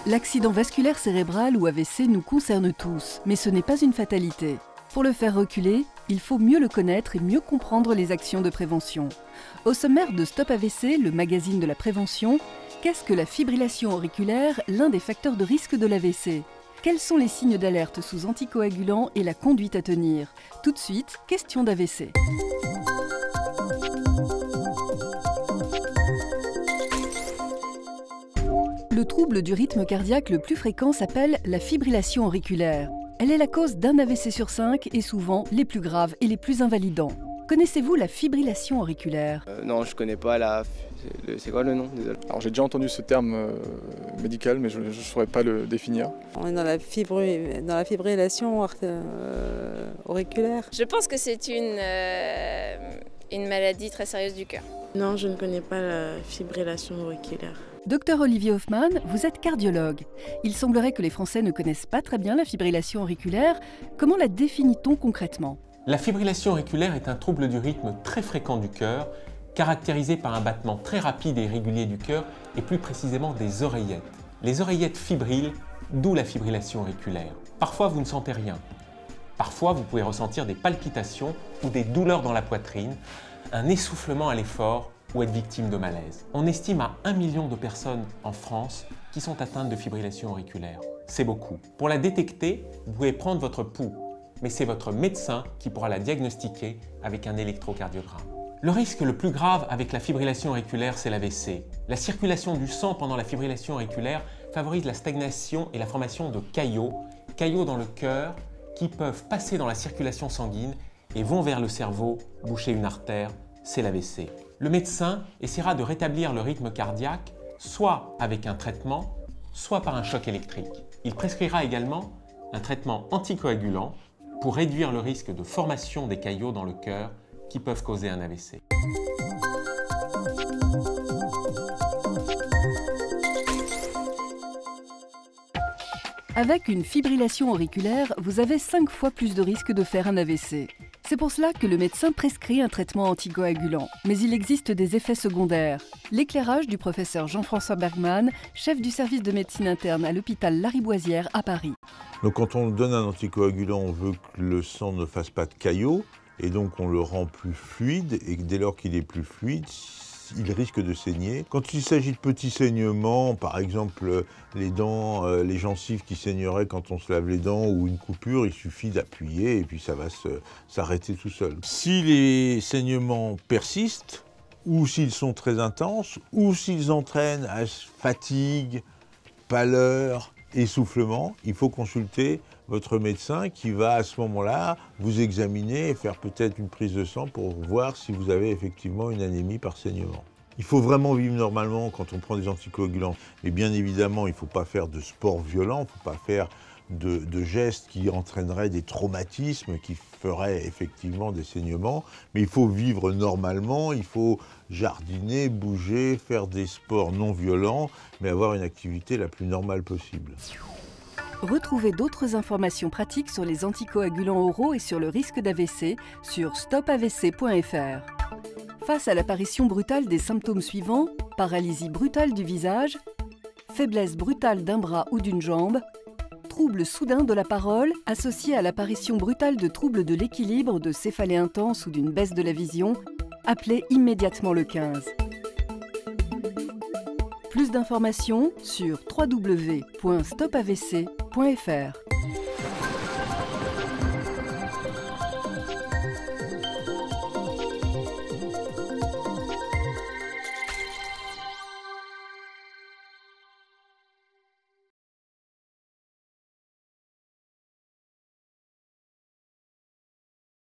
L'accident vasculaire cérébral ou AVC nous concerne tous, mais ce n'est pas une fatalité. Pour le faire reculer, il faut mieux le connaître et mieux comprendre les actions de prévention. Au sommaire de Stop AVC, le magazine de la prévention, qu'est-ce que la fibrillation auriculaire, l'un des facteurs de risque de l'AVC? Quels sont les signes d'alerte sous anticoagulants et la conduite à tenir? Tout de suite, question d'AVC. Le trouble du rythme cardiaque le plus fréquent s'appelle la fibrillation auriculaire. Elle est la cause d'un AVC sur 5 et souvent les plus graves et les plus invalidants. Connaissez-vous la fibrillation auriculaire? Non, je connais pas c'est quoi le nom? Désolé. Alors j'ai déjà entendu ce terme médical, mais je ne saurais pas le définir. On est dans la fibrillation auriculaire. Je pense que c'est une maladie très sérieuse du cœur. Non, je ne connais pas la fibrillation auriculaire. Docteur Olivier Hoffmann, vous êtes cardiologue. Il semblerait que les Français ne connaissent pas très bien la fibrillation auriculaire. Comment la définit-on concrètement? La fibrillation auriculaire est un trouble du rythme très fréquent du cœur, caractérisé par un battement très rapide et irrégulier du cœur et plus précisément des oreillettes. Les oreillettes fibrillent, d'où la fibrillation auriculaire. Parfois, vous ne sentez rien. Parfois, vous pouvez ressentir des palpitations ou des douleurs dans la poitrine, un essoufflement à l'effort ou être victime de malaise. On estime à 1 million de personnes en France qui sont atteintes de fibrillation auriculaire. C'est beaucoup. Pour la détecter, vous pouvez prendre votre pouls, mais c'est votre médecin qui pourra la diagnostiquer avec un électrocardiogramme. Le risque le plus grave avec la fibrillation auriculaire, c'est l'AVC. La circulation du sang pendant la fibrillation auriculaire favorise la stagnation et la formation de caillots dans le cœur qui peuvent passer dans la circulation sanguine et vont vers le cerveau, boucher une artère, c'est l'AVC. Le médecin essaiera de rétablir le rythme cardiaque, soit avec un traitement, soit par un choc électrique. Il prescrira également un traitement anticoagulant pour réduire le risque de formation des caillots dans le cœur qui peuvent causer un AVC. Avec une fibrillation auriculaire, vous avez 5 fois plus de risque de faire un AVC. C'est pour cela que le médecin prescrit un traitement anticoagulant. Mais il existe des effets secondaires. L'éclairage du professeur Jean-François Bergman, chef du service de médecine interne à l'hôpital Lariboisière à Paris. Donc quand on donne un anticoagulant, on veut que le sang ne fasse pas de caillots, et donc on le rend plus fluide, et dès lors qu'il est plus fluide, il risque de saigner. Quand il s'agit de petits saignements, par exemple les dents, les gencives qui saigneraient quand on se lave les dents ou une coupure, il suffit d'appuyer et puis ça va s'arrêter tout seul. Si les saignements persistent, ou s'ils sont très intenses, ou s'ils entraînent à fatigue, pâleur, essoufflement, il faut consulter votre médecin qui va à ce moment-là vous examiner et faire peut-être une prise de sang pour voir si vous avez effectivement une anémie par saignement. Il faut vraiment vivre normalement quand on prend des anticoagulants. Mais bien évidemment, il ne faut pas faire de sport violent, il ne faut pas faire de gestes qui entraîneraient des traumatismes, qui feraient effectivement des saignements. Mais il faut vivre normalement, il faut jardiner, bouger, faire des sports non violents, mais avoir une activité la plus normale possible. Retrouvez d'autres informations pratiques sur les anticoagulants oraux et sur le risque d'AVC sur stopavc.fr. Face à l'apparition brutale des symptômes suivants, paralysie brutale du visage, faiblesse brutale d'un bras ou d'une jambe, trouble soudain de la parole associé à l'apparition brutale de troubles de l'équilibre, de céphalée intense ou d'une baisse de la vision, appelez immédiatement le 15. Plus d'informations sur www.stopavc.fr.